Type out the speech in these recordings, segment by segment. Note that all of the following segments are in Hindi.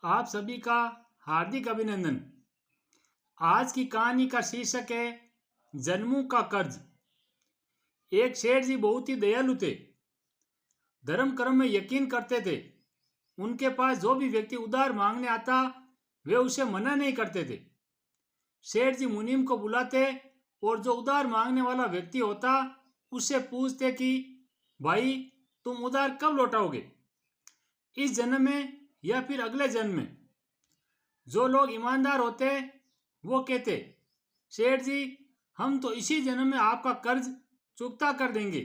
आप सभी का हार्दिक अभिनंदन। आज की कहानी का शीर्षक है जन्मों का कर्ज। एक सेठ जी बहुत ही दयालु थे, धर्म कर्म में यकीन करते थे। उनके पास जो भी व्यक्ति उधार मांगने आता वे उसे मना नहीं करते थे। सेठ जी मुनीम को बुलाते और जो उधार मांगने वाला व्यक्ति होता उससे पूछते कि भाई तुम उधार कब लौटाओगे, इस जन्म में या फिर अगले जन्म में। जो लोग ईमानदार होते वो कहते सेठ जी हम तो इसी जन्म में आपका कर्ज चुकता कर देंगे।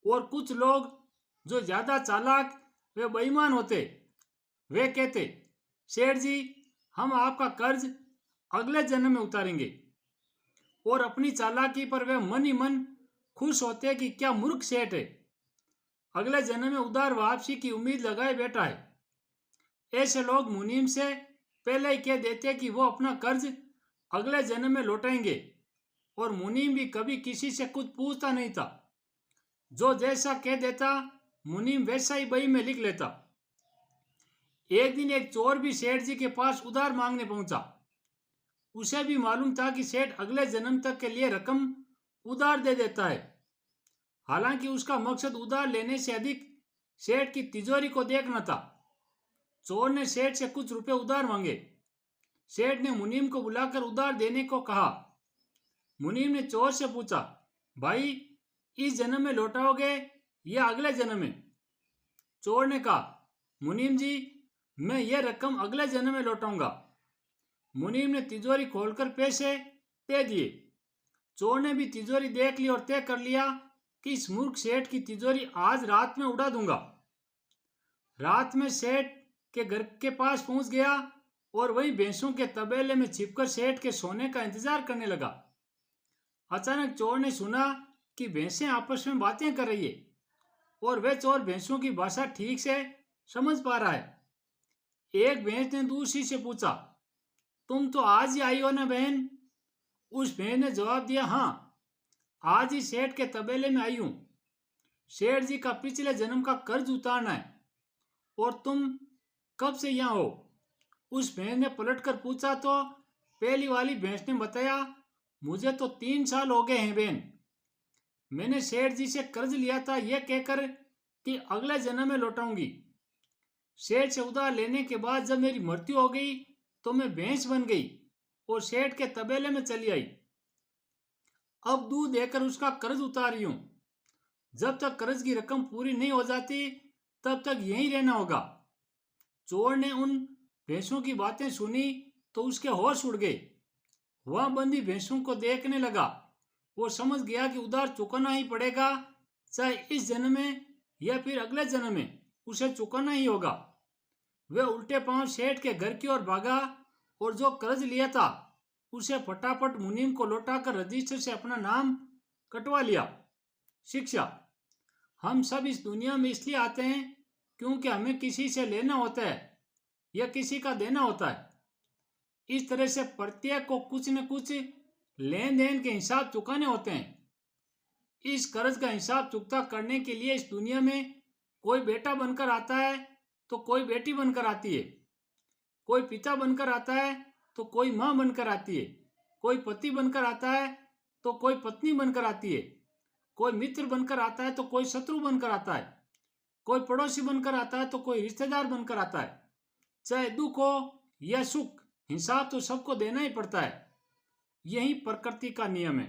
और कुछ लोग जो ज्यादा चालाक वे बेईमान होते वे कहते सेठ जी हम आपका कर्ज अगले जन्म में उतारेंगे। और अपनी चालाकी पर वे मन ही मन खुश होते कि क्या मूर्ख सेठ है, अगले जन्म में उधार वापसी की उम्मीद लगाए बैठा है। ऐसे लोग मुनीम से पहले ही कह देते कि वो अपना कर्ज अगले जन्म में लौटाएंगे और मुनीम भी कभी किसी से कुछ पूछता नहीं था। जो जैसा कह देता मुनीम वैसा ही बही में लिख लेता। एक दिन एक चोर भी सेठ जी के पास उधार मांगने पहुंचा। उसे भी मालूम था कि सेठ अगले जन्म तक के लिए रकम उधार दे देता है। हालांकि उसका मकसद उधार लेने से अधिक सेठ की तिजोरी को देखना था। चोर ने सेठ से कुछ रुपए उधार मांगे। सेठ ने मुनीम को बुलाकर उधार देने को कहा। मुनीम ने चोर से पूछा भाई इस जन्म में लौटाओगे या अगले जन्म में। चोर ने कहा मुनीम जी मैं यह रकम अगले जन्म में लौटाऊंगा। मुनीम ने तिजोरी खोलकर पैसे दे दिए। चोर ने भी तिजोरी देख ली और तय कर लिया कि इस मूर्ख सेठ की तिजोरी आज रात में उड़ा दूंगा। रात में सेठ के घर के पास पहुंच गया और वही भैंसों के तबेले में छिपकर सेठ के सोने का इंतजार करने लगा। अचानक चोर ने सुना कि भैंसें आपस में बातें कर रही है और वह चोर भैंसों की भाषा ठीक से समझ पा रहा है। एक भैंस ने दूसरी से पूछा तुम तो आज ही आई हो ना बहन। उस भैंस ने जवाब दिया हाँ आज ही सेठ के तबेले में आई हूं। सेठ जी का पिछले जन्म का कर्ज उतारना है। और तुम कब से यहाँ हो। उस भैंस ने पलटकर पूछा तो पहली वाली भैंस ने बताया मुझे तो 3 साल हो गए हैं बहन। मैंने सेठ जी से कर्ज लिया था यह कहकर कि अगले जन्म में लौटाऊंगी। सेठ से उधार लेने के बाद जब मेरी मृत्यु हो गई तो मैं भैंस बन गई और सेठ के तबेले में चली आई। अब दूध देकर उसका कर्ज उतार रही हूं। जब तक कर्ज की रकम पूरी नहीं हो जाती तब तक यहीं रहना होगा। चोर ने उन भैंसों की बातें सुनी तो उसके होश उड़ गए। वह बंदी भैंसों को देखने लगा। वो समझ गया कि उधार चुकाना ही पड़ेगा, चाहे इस जन्म में या फिर अगले जन्म में उसे चुकाना ही होगा। वह उल्टे पांव सेठ के घर की ओर भागा और जो कर्ज लिया था उसे फटाफट मुनीम को लौटाकर रजिस्टर से अपना नाम कटवा लिया। शिक्षा हम सब इस दुनिया में इसलिए आते हैं क्योंकि हमें किसी से लेना होता है या किसी का देना होता है। इस तरह से प्रत्येक को कुछ न कुछ लेन देन के हिसाब चुकाने होते हैं। इस कर्ज का हिसाब चुकता करने के लिए इस दुनिया में कोई बेटा बनकर आता है तो कोई बेटी बनकर आती है, कोई पिता बनकर आता है तो कोई माँ बनकर आती है, कोई पति बनकर आता है तो कोई पत्नी बनकर आती है, कोई मित्र बनकर आता है तो कोई शत्रु बनकर आता है, कोई पड़ोसी बनकर आता है तो कोई रिश्तेदार बनकर आता है। चाहे दुख हो या सुख हिसाब तो सबको देना ही पड़ता है। यही प्रकृति का नियम है।